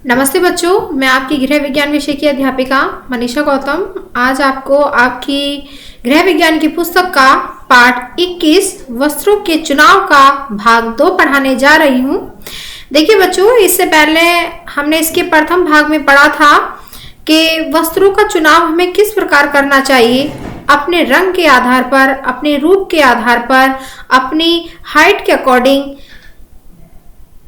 नमस्ते बच्चों, मैं आपकी गृह विज्ञान विषय की अध्यापिका मनीषा गौतम आज आपको आपकी गृह विज्ञान की पुस्तक का पाठ 21 वस्त्रों के चुनाव का भाग 2 पढ़ाने जा रही हूँ। देखिए बच्चों, इससे पहले हमने इसके प्रथम भाग में पढ़ा था कि वस्त्रों का चुनाव हमें किस प्रकार करना चाहिए। अपने रंग के आधार पर, अपने रूप के आधार पर, अपनी हाइट के अकॉर्डिंग,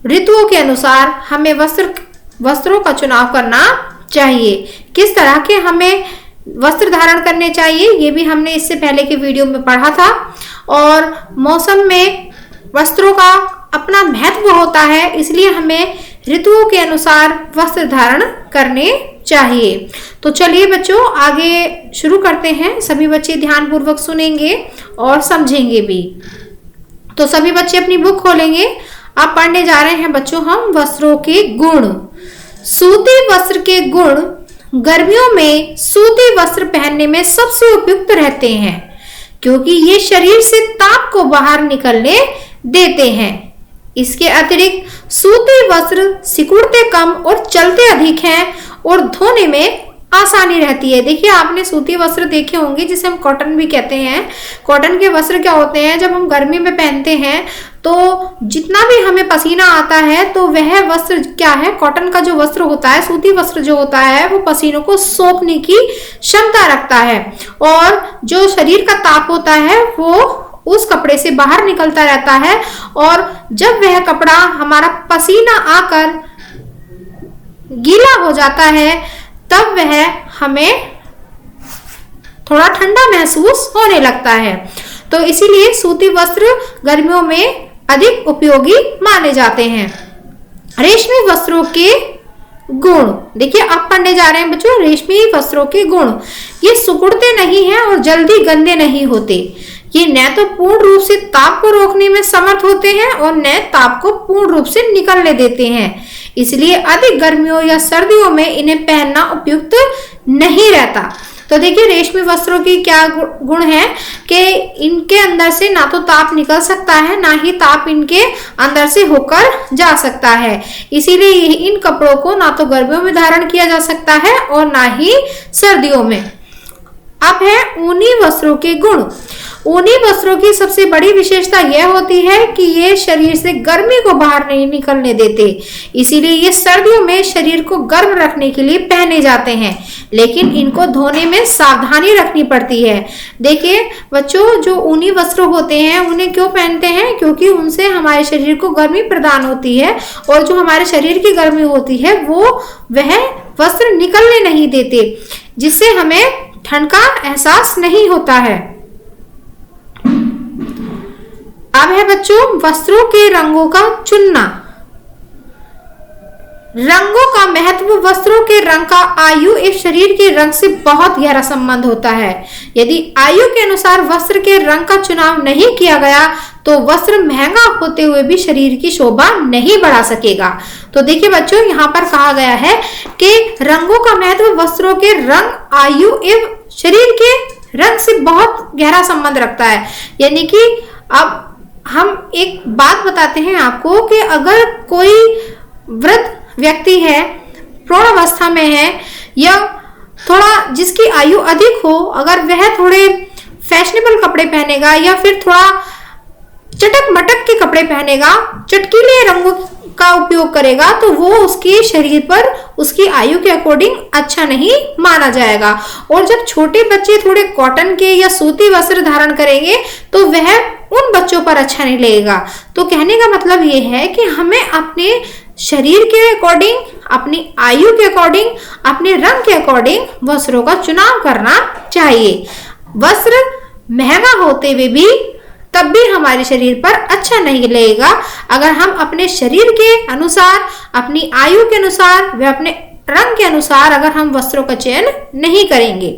ऋतुओं के अनुसार हमें वस्त्रों का चुनाव करना चाहिए। किस तरह के हमें वस्त्र धारण करने चाहिए ये भी हमने इससे पहले के वीडियो में पढ़ा था। और मौसम में वस्त्रों का अपना महत्व होता है, इसलिए हमें ऋतुओं के अनुसार वस्त्र धारण करने चाहिए। तो चलिए बच्चों, आगे शुरू करते हैं। सभी बच्चे ध्यानपूर्वक सुनेंगे और समझेंगे भी। तो सभी बच्चे अपनी बुक खोलेंगे। आप पढ़ने जा रहे हैं बच्चों हम वस्त्रों के गुण। सूती वस्त्र के गुण। गर्मियों में सूती वस्त्र पहनने में सबसे उपयुक्त रहते हैं क्योंकि ये शरीर से ताप को बाहर निकलने देते हैं। इसके अतिरिक्त सूती वस्त्र सिकुड़ते कम और चलते अधिक हैं और धोने में आसानी रहती है। देखिए, आपने सूती वस्त्र देखे होंगे जिसे हम कॉटन भी कहते हैं। कॉटन के वस्त्र क्या होते हैं, जब हम गर्मी में पहनते हैं तो जितना भी हमें पसीना आता है तो वह वस्त्र क्या है, कॉटन का जो वस्त्र होता है, सूती वस्त्र जो होता है वो पसीनों को सोखने की क्षमता रखता है और जो शरीर का ताप होता है वो उस कपड़े से बाहर निकलता रहता है। और जब वह कपड़ा हमारा पसीना आकर गीला हो जाता है तब वह हमें थोड़ा ठंडा महसूस होने लगता है। तो इसीलिए सूती वस्त्र गर्मियों में अधिक उपयोगी माने जाते हैं। रेशमी वस्त्रों के गुण। देखिए, आप पढ़ने जा रहे हैं बच्चों रेशमी वस्त्रों के गुण। ये सिकुड़ते नहीं हैं और जल्दी गंदे नहीं होते। ये न तो पूर्ण रूप से ताप को रोकने में समर्थ होते हैं और न ताप को पूर्ण रूप से निकलने देते हैं। इसलिए अधिक गर्मियों या सर्दियों में इन्हें पहनना उपयुक्त नहीं रहता। तो देखिए, रेशमी वस्त्रों की क्या गुण है कि इनके अंदर से ना तो ताप निकल सकता है, ना ही ताप इनके अंदर से होकर जा सकता है। इसीलिए इन कपड़ों को ना तो गर्मियों में धारण किया जा सकता है और ना ही सर्दियों में। अब है ऊनी वस्त्रों के गुण। ऊनी वस्त्रों की सबसे बड़ी विशेषता यह होती है कि ये शरीर से गर्मी को बाहर नहीं निकलने देते। इसीलिए ये सर्दियों में शरीर को गर्म रखने के लिए पहने जाते हैं, लेकिन इनको धोने में सावधानी रखनी पड़ती है। देखिए बच्चों, जो ऊनी वस्त्र होते हैं उन्हें क्यों पहनते हैं, क्योंकि उनसे हमारे शरीर को गर्मी प्रदान होती है और जो हमारे शरीर की गर्मी होती है वो वह वस्त्र निकलने नहीं देते, जिससे हमें ठंड का एहसास नहीं होता है। अब है बच्चों वस्त्रों के रंगों का चुनना। रंगों का महत्व। वस्त्रों के रंग का आयु एवं शरीर के रंग से बहुत गहरा संबंध होता है। यदि आयु के अनुसार वस्त्र के रंग का चुनाव नहीं किया गया तो वस्त्र महंगा होते हुए भी शरीर की शोभा नहीं बढ़ा सकेगा। तो देखिए बच्चों, यहाँ पर कहा गया है कि रंगों का महत्व वस्त्रों के रंग, आयु एवं शरीर के रंग से बहुत गहरा संबंध रखता है। यानी कि अब हम एक बात बताते हैं आपको कि अगर कोई वृद्ध व्यक्ति है, प्रौढ़ावस्था में है या थोड़ा जिसकी आयु अधिक हो, अगर वह थोड़े फैशनेबल कपड़े पहनेगा या फिर थोड़ा चटक मटक के कपड़े पहनेगा, चटकीले रंगों का उपयोग करेगा, तो वो उसके शरीर पर उसकी आयु के अकॉर्डिंग अच्छा नहीं माना जाएगा। और जब छोटे बच्चे थोड़े कॉटन के या सूती वस्त्र धारण करेंगे तो वह उन बच्चों पर अच्छा नहीं लगेगा। तो कहने का मतलब ये है कि हमें अपने शरीर के अकॉर्डिंग, अपनी आयु के अकॉर्डिंग, अपने रंग के अकॉर्डिंग वस्त्रों का चुनाव करना चाहिए। वस्त्र महंगा होते हुए भी तब भी हमारे शरीर पर अच्छा नहीं लगेगा अगर हम अपने शरीर के अनुसार, अपनी आयु के अनुसार व अपने रंग के अनुसार अगर हम वस्त्रों का चयन नहीं करेंगे।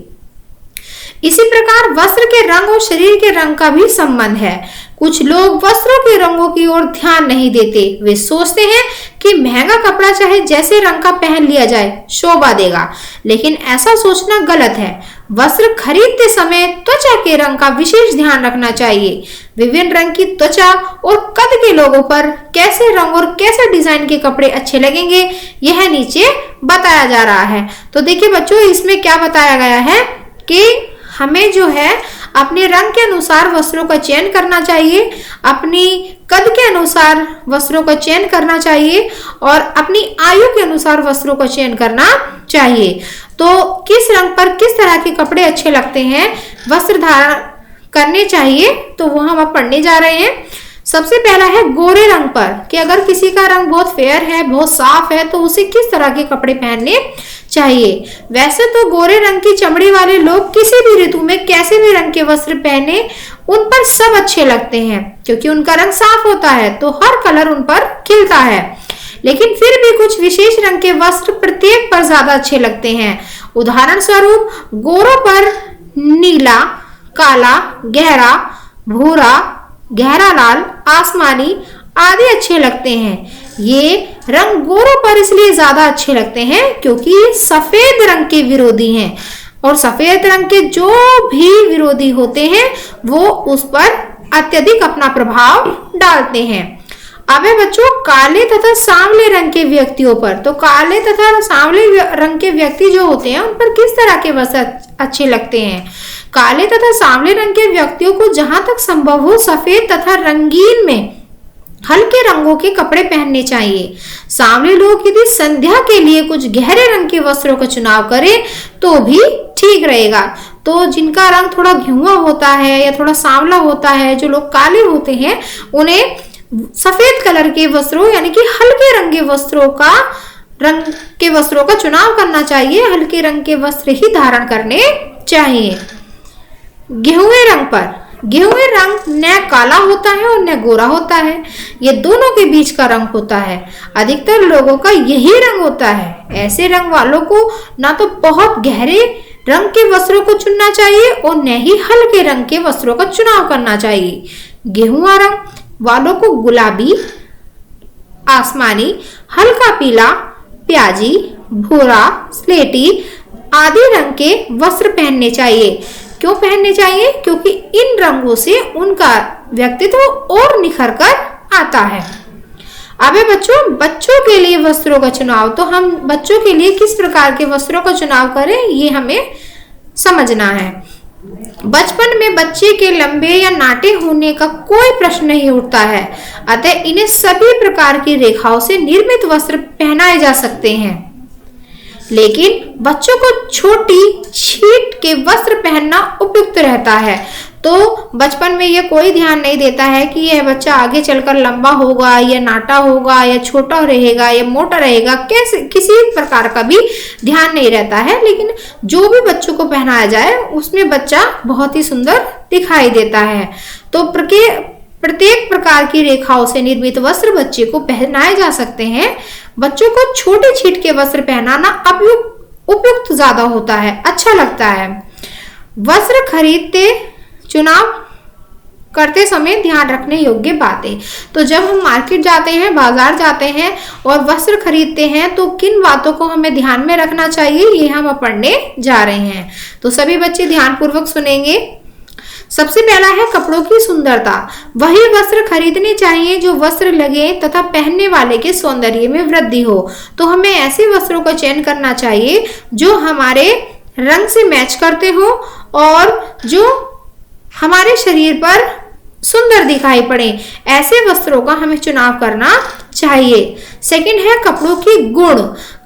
इसी प्रकार वस्त्र के रंग और शरीर के रंग का भी संबंध है। कुछ लोग वस्त्रों के रंगों की ओर ध्यान नहीं देते। वे सोचते हैं कि महंगा कपड़ा चाहे जैसे रंग का पहन लिया जाए शोभा देगा, लेकिन ऐसा सोचना गलत है। वस्त्र खरीदते समय त्वचा के रंग का विशेष ध्यान रखना चाहिए। विभिन्न रंग की त्वचा और कद के लोगों पर कैसे रंग और कैसे डिजाइन के कपड़े अच्छे लगेंगे, यह नीचे बताया जा रहा है। तो देखिए बच्चों, इसमें क्या बताया गया है कि हमें जो है अपने रंग के अनुसार वस्त्रों का चयन करना चाहिए, अपनी कद के अनुसार वस्त्रों का चयन करना चाहिए और अपनी आयु के अनुसार वस्त्रों का चयन करना चाहिए। तो किस रंग पर किस तरह के कपड़े अच्छे लगते हैं, वस्त्र धारण करने चाहिए, तो वो हम अब पढ़ने जा रहे हैं। सबसे पहला है गोरे रंग पर, कि अगर किसी का रंग बहुत फेयर है, बहुत साफ है, तो उसे किस तरह के कपड़े पहनने चाहिए। वैसे तो गोरे रंग की चमड़ी वाले लोग किसी भी ऋतु में कैसे भी रंग के वस्त्र पहने उन पर सब अच्छे लगते हैं, क्योंकि उनका रंग साफ होता है तो हर कलर उन पर खिलता है। लेकिन फिर भी कुछ विशेष रंग के वस्त्र प्रत्येक पर ज्यादा अच्छे लगते हैं। उदाहरण स्वरूप गोरों पर नीला, काला, गहरा भूरा, गहरा लाल, आसमानी आदि अच्छे लगते हैं। ये रंग गोरों पर इसलिए ज्यादा अच्छे लगते हैं क्योंकि ये सफेद रंग के विरोधी हैं और सफेद रंग के जो भी विरोधी होते हैं वो उस पर अत्यधिक अपना प्रभाव डालते हैं। अब है बच्चों काले तथा सांवले रंग के व्यक्तियों पर। तो काले तथा सांवले रंग के व्यक्ति जो होते हैं उन पर किस तरह के वस्त्र अच्छे लगते हैं। काले तथा सांवले रंग के व्यक्तियों को जहां तक संभव हो सफेद तथा रंगीन में हल्के रंगों के कपड़े पहनने चाहिए। सांवले लोग यदि संध्या के लिए कुछ गहरे रंग के वस्त्रों का चुनाव करें तो भी ठीक रहेगा। तो जिनका रंग थोड़ा घिउआ होता है या थोड़ा सांवला होता है, जो लोग काले होते हैं, उन्हें सफेद कलर के वस्त्रों यानी कि हल्के रंग के वस्त्रों का चुनाव करना चाहिए। हल्के रंग के वस्त्र ही धारण करने चाहिए। गेहुए रंग पर, गेहुए रंग न काला होता है और न गोरा होता है, ये दोनों के बीच का रंग होता है। अधिकतर लोगों का यही रंग होता है। ऐसे रंग वालों को ना तो बहुत गहरे रंग के वस्त्रों को चुनना चाहिए और न ही हल्के रंग के वस्त्रों का चुनाव करना चाहिए। गेहुआ रंग वालों को गुलाबी, आसमानी, हल्का पीला, प्याजी, भूरा, स्लेटी आदि रंग के वस्त्र पहनने चाहिए। क्यों पहनने चाहिए? क्योंकि इन रंगों से उनका व्यक्तित्व और निखर कर आता है। अब बच्चों के लिए वस्त्रों का चुनाव, तो हम बच्चों के लिए किस प्रकार के वस्त्रों का चुनाव करें ये हमें समझना है। बचपन में बच्चे के लंबे या नाटे होने का कोई प्रश्न नहीं उठता है, अतः इन्हें सभी प्रकार की रेखाओं से निर्मित वस्त्र पहनाए जा सकते हैं। लेकिन बच्चों को छोटी छीट के वस्त्र पहनना उपयुक्त रहता है। तो बचपन में यह कोई ध्यान नहीं देता है कि यह बच्चा आगे चलकर लंबा होगा या नाटा होगा या छोटा रहेगा या मोटा रहेगा, कैसे किसी प्रकार का भी ध्यान नहीं रहता है। लेकिन जो भी बच्चों को पहनाया जाए उसमें बच्चा बहुत ही सुंदर दिखाई देता है। तो प्रत्येक प्रकार की रेखाओं से निर्मित वस्त्र बच्चे को पहनाए जा सकते हैं। बच्चों को छोटे छीट के वस्त्र पहनाना उपयुक्त ज्यादा होता है, अच्छा लगता है। वस्त्र खरीदते चुनाव करते समय ध्यान रखने योग्य बातें, तो जब हम मार्केट जाते हैं, बाजार जाते हैं और वस्त्र खरीदते हैं तो किन बातों को हमें ध्यान में रखना चाहिए ये हम पढ़ने जा रहे हैं। तो सभी बच्चे ध्यानपूर्वक सुनेंगे। सबसे पहला है कपड़ों की सुंदरता। वही वस्त्र खरीदने चाहिए जो वस्त्र लगे तथा पहनने वाले के सौंदर्य में वृद्धि हो। तो हमें ऐसे वस्त्रों का चयन करना चाहिए जो हमारे रंग से मैच करते हो और जो हमारे शरीर पर सुंदर दिखाई पड़े। ऐसे वस्त्रों का हमें चुनाव करना चाहिए। सेकंड है कपड़ों की गुण।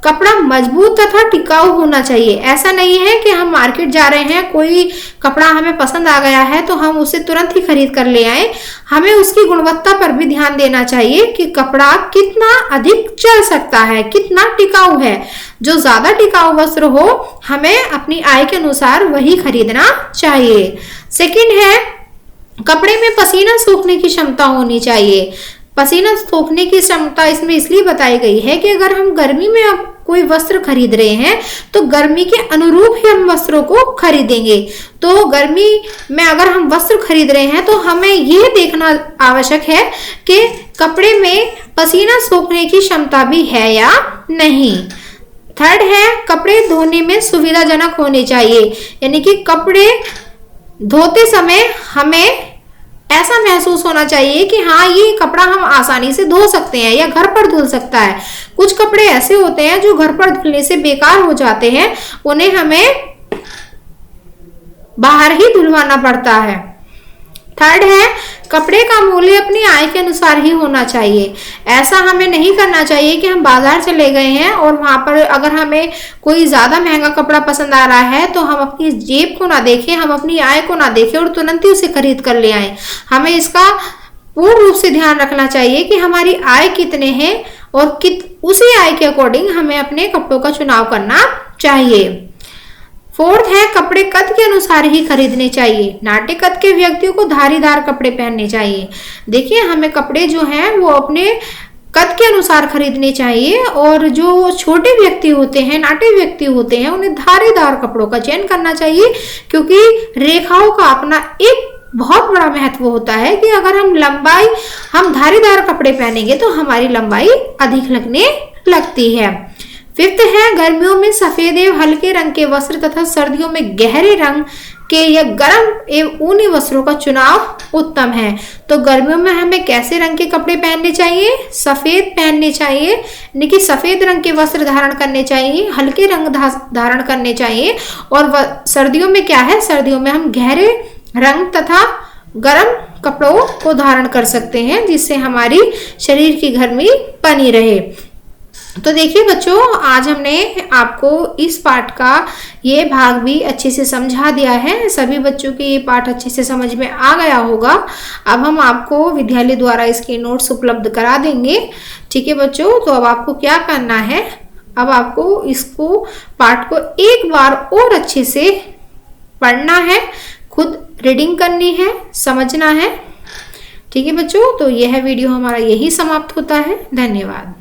कपड़ा मजबूत तथा टिकाऊ होना चाहिए। ऐसा नहीं है कि हम मार्केट जा रहे हैं, कोई कपड़ा हमें पसंद आ गया है तो हम उसे तुरंत ही खरीद कर ले आए। हमें उसकी गुणवत्ता पर भी ध्यान देना चाहिए कि कपड़ा कितना अधिक चल सकता है, कितना टिकाऊ है। जो ज्यादा टिकाऊ वस्त्र हो हमें अपनी आय के अनुसार वही खरीदना चाहिए। सेकंड है कपड़े में पसीना सूखने की क्षमता होनी चाहिए। पसीना सूखने की क्षमता इसमें इसलिए बताई गई है कि अगर हम गर्मी में अब कोई वस्त्र खरीद रहे हैं तो गर्मी के अनुरूप ही हम वस्त्रों को खरीदेंगे। तो गर्मी में अगर हम वस्त्र खरीद रहे हैं तो हमें यह देखना आवश्यक है कि कपड़े में पसीना सूखने की क्षमता भी है या नहीं। थर्ड है कपड़े धोने में सुविधाजनक होने चाहिए, यानी कि कपड़े धोते समय हमें ऐसा महसूस होना चाहिए कि हाँ ये कपड़ा हम आसानी से धो सकते हैं या घर पर धुल सकता है। कुछ कपड़े ऐसे होते हैं जो घर पर धुलने से बेकार हो जाते हैं, उन्हें हमें बाहर ही धुलवाना पड़ता है। थर्ड है कपड़े का मूल्य अपनी आय के अनुसार ही होना चाहिए। ऐसा हमें नहीं करना चाहिए कि हम बाजार चले गए हैं और वहां पर अगर हमें कोई ज्यादा महंगा कपड़ा पसंद आ रहा है तो हम अपनी जेब को ना देखें, हम अपनी आय को ना देखें और तुरंत ही उसे खरीद कर ले आए। हमें इसका पूर्ण रूप से ध्यान रखना चाहिए कि हमारी आय कितने हैं और उसी आय के अकॉर्डिंग हमें अपने कपड़ों का चुनाव करना चाहिए। फोर्थ है कपड़े कद के अनुसार ही खरीदने चाहिए। नाटे कद के व्यक्तियों को धारीदार कपड़े पहनने चाहिए। देखिए हमें कपड़े जो हैं वो अपने कद के अनुसार खरीदने चाहिए और जो छोटे व्यक्ति होते हैं, नाटे व्यक्ति होते हैं, उन्हें धारीदार कपड़ों का चयन करना चाहिए, क्योंकि रेखाओं का अपना एक बहुत बड़ा महत्व होता है कि अगर हम धारीदार कपड़े पहनेंगे तो हमारी लंबाई अधिक लगने लगती है। फिफ्थ है गर्मियों में सफेद एवं हल्के रंग के वस्त्र तथा सर्दियों में गहरे रंग के या गर्म एवं ऊनी वस्त्रों का चुनाव उत्तम है। तो गर्मियों में हमें कैसे रंग के कपड़े पहनने चाहिए? सफेद पहनने चाहिए, यानी कि सफेद रंग के वस्त्र धारण करने चाहिए, हल्के रंग धारण करने चाहिए। और सर्दियों में क्या है? सर्दियों में हम गहरे रंग तथा गर्म कपड़ों को धारण कर सकते हैं, जिससे हमारी शरीर की गर्मी बनी रहे। तो देखिए बच्चों, आज हमने आपको इस पाठ का ये भाग भी अच्छे से समझा दिया है। सभी बच्चों के ये पाठ अच्छे से समझ में आ गया होगा। अब हम आपको विद्यालय द्वारा इसके नोट्स उपलब्ध करा देंगे। ठीक है बच्चों, तो अब आपको क्या करना है, अब आपको इसको पाठ को एक बार और अच्छे से पढ़ना है, खुद रीडिंग करनी है, समझना है। ठीक है बच्चों, तो यह वीडियो हमारा यही समाप्त होता है। धन्यवाद।